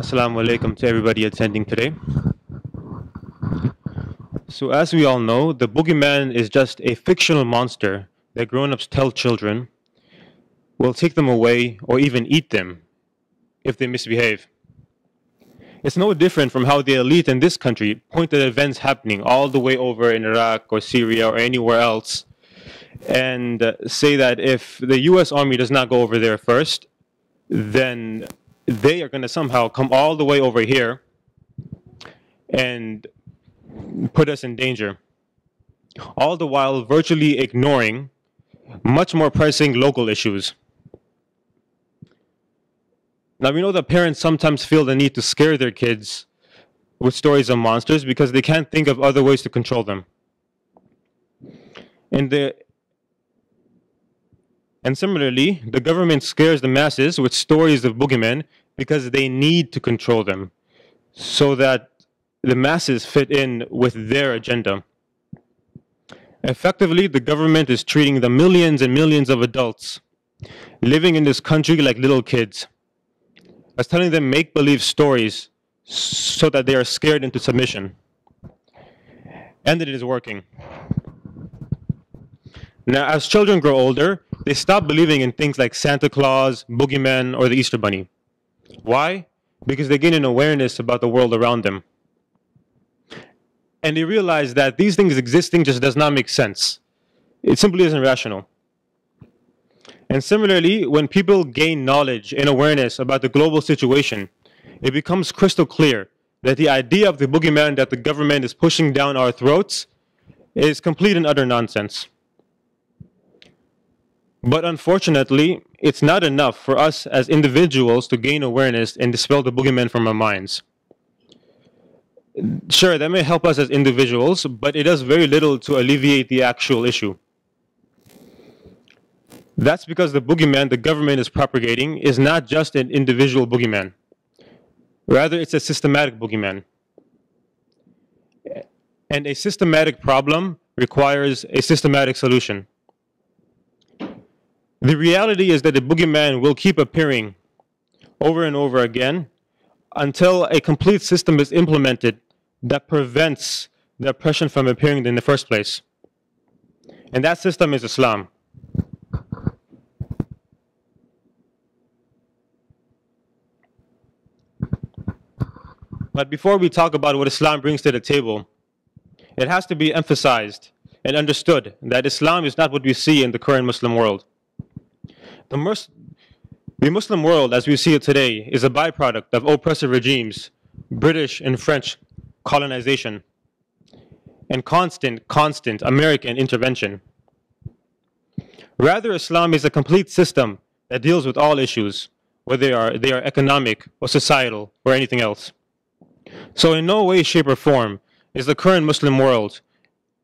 Assalamu alaikum to everybody attending today. So, as we all know, the boogeyman is just a fictional monster that grown ups tell children will take them away or even eat them if they misbehave. It's no different from how the elite in this country point at events happening all the way over in Iraq or Syria or anywhere else and say that if the US Army does not go over there first, then they are going to somehow come all the way over here and put us in danger, all the while virtually ignoring much more pressing local issues. Now, we know that parents sometimes feel the need to scare their kids with stories of monsters because they can't think of other ways to control them. And similarly, the government scares the masses with stories of boogeymen because they need to control them so that the masses fit in with their agenda. Effectively, the government is treating the millions and millions of adults living in this country like little kids, as telling them make-believe stories so that they are scared into submission. And it is working. Now, as children grow older, they stop believing in things like Santa Claus, Boogeyman, or the Easter Bunny. Why? Because they gain an awareness about the world around them. And they realize that these things existing just does not make sense. It simply isn't rational. And similarly, when people gain knowledge and awareness about the global situation, it becomes crystal clear that the idea of the boogeyman that the government is pushing down our throats is complete and utter nonsense. But unfortunately, it's not enough for us as individuals to gain awareness and dispel the boogeyman from our minds. Sure, that may help us as individuals, but it does very little to alleviate the actual issue. That's because the boogeyman the government is propagating is not just an individual boogeyman. Rather, it's a systematic boogeyman. And a systematic problem requires a systematic solution. The reality is that the boogeyman will keep appearing over and over again until a complete system is implemented that prevents the oppression from appearing in the first place. And that system is Islam. But before we talk about what Islam brings to the table, it has to be emphasized and understood that Islam is not what we see in the current Muslim world. The Muslim world, as we see it today, is a byproduct of oppressive regimes, British and French colonization, and constant American intervention. Rather, Islam is a complete system that deals with all issues, whether they are economic or societal or anything else. So in no way, shape, or form is the current Muslim world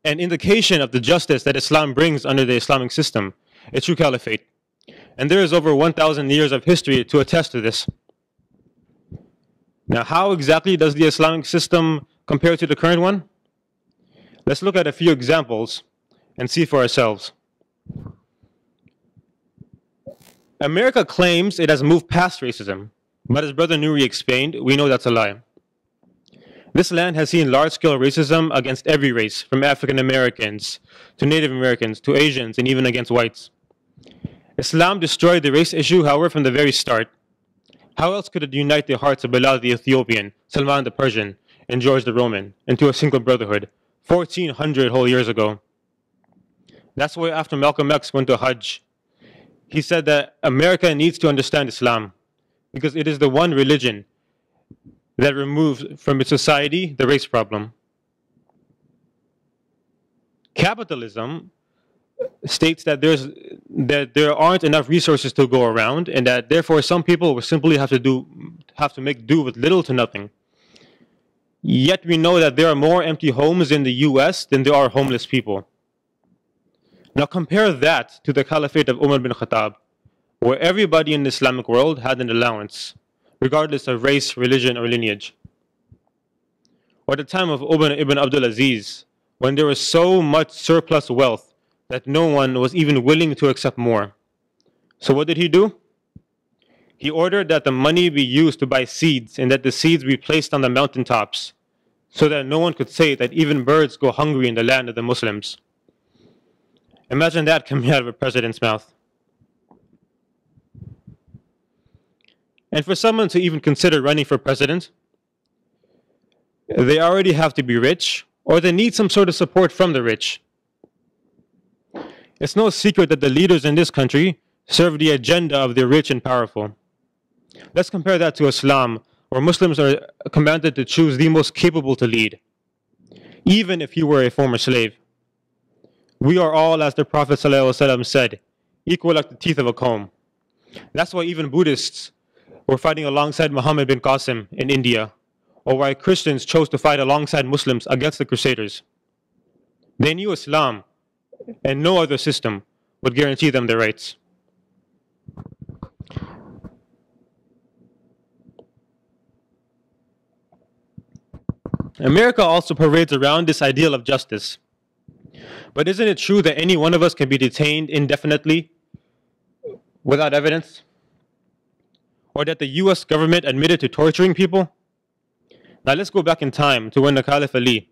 an indication of the justice that Islam brings under the Islamic system, a true caliphate. And there is over 1,000 years of history to attest to this. Now, how exactly does the Islamic system compare to the current one? Let's look at a few examples and see for ourselves. America claims it has moved past racism, but as Brother Nuri explained, we know that's a lie. This land has seen large-scale racism against every race, from African Americans to Native Americans to Asians and even against whites. Islam destroyed the race issue, however, from the very start. How else could it unite the hearts of Bilal the Ethiopian, Salman the Persian, and George the Roman into a single brotherhood 1,400 whole years ago? That's why after Malcolm X went to Hajj, he said that America needs to understand Islam because it is the one religion that removes from its society the race problem. Capitalism states that there aren't enough resources to go around, and that therefore some people will simply have to make do with little to nothing. Yet we know that there are more empty homes in the US than there are homeless people. Now compare that to the Caliphate of Umar bin Khattab, where everybody in the Islamic world had an allowance, regardless of race, religion, or lineage. Or the time of Umar ibn Abdul Aziz, when there was so much surplus wealth that no one was even willing to accept more. So what did he do? He ordered that the money be used to buy seeds and that the seeds be placed on the mountaintops so that no one could say that even birds go hungry in the land of the Muslims. Imagine that coming out of a president's mouth. And for someone to even consider running for president, they already have to be rich, or they need some sort of support from the rich. It's no secret that the leaders in this country serve the agenda of the rich and powerful. Let's compare that to Islam, where Muslims are commanded to choose the most capable to lead, even if you were a former slave. We are all, as the Prophet ﷺ said, equal like the teeth of a comb. That's why even Buddhists were fighting alongside Muhammad bin Qasim in India, or why Christians chose to fight alongside Muslims against the Crusaders. They knew Islam, and no other system would guarantee them their rights. America also parades around this ideal of justice. But isn't it true that any one of us can be detained indefinitely without evidence? Or that the US government admitted to torturing people? Now let's go back in time to when the Caliph Ali,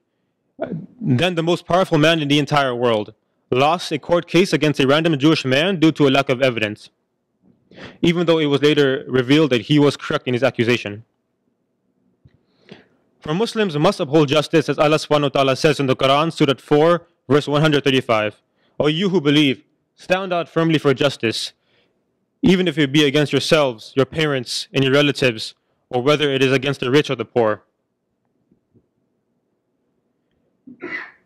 then the most powerful man in the entire world, lost a court case against a random Jewish man due to a lack of evidence, even though it was later revealed that he was correct in his accusation. For Muslims must uphold justice, as Allah subhanahu wa ta'ala says in the Quran, Surah 4, verse 135. O you who believe, stand out firmly for justice, even if it be against yourselves, your parents, and your relatives, or whether it is against the rich or the poor.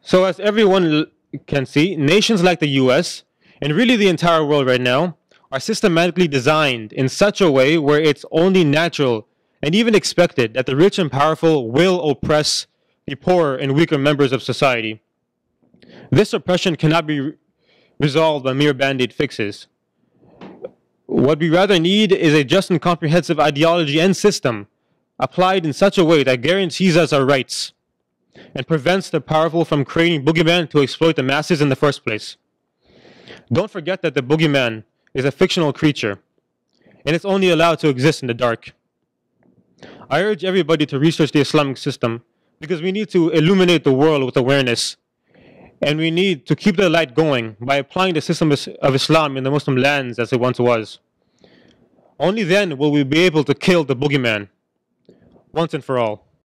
So as everyone can see, nations like the US, and really the entire world right now, are systematically designed in such a way where it's only natural and even expected that the rich and powerful will oppress the poorer and weaker members of society. This oppression cannot be resolved by mere band-aid fixes. What we rather need is a just and comprehensive ideology and system applied in such a way that guarantees us our rights and prevents the powerful from creating Boogeyman to exploit the masses in the first place. Don't forget that the Boogeyman is a fictional creature, and it's only allowed to exist in the dark. I urge everybody to research the Islamic system because we need to illuminate the world with awareness, and we need to keep the light going by applying the system of Islam in the Muslim lands as it once was. Only then will we be able to kill the Boogeyman once and for all.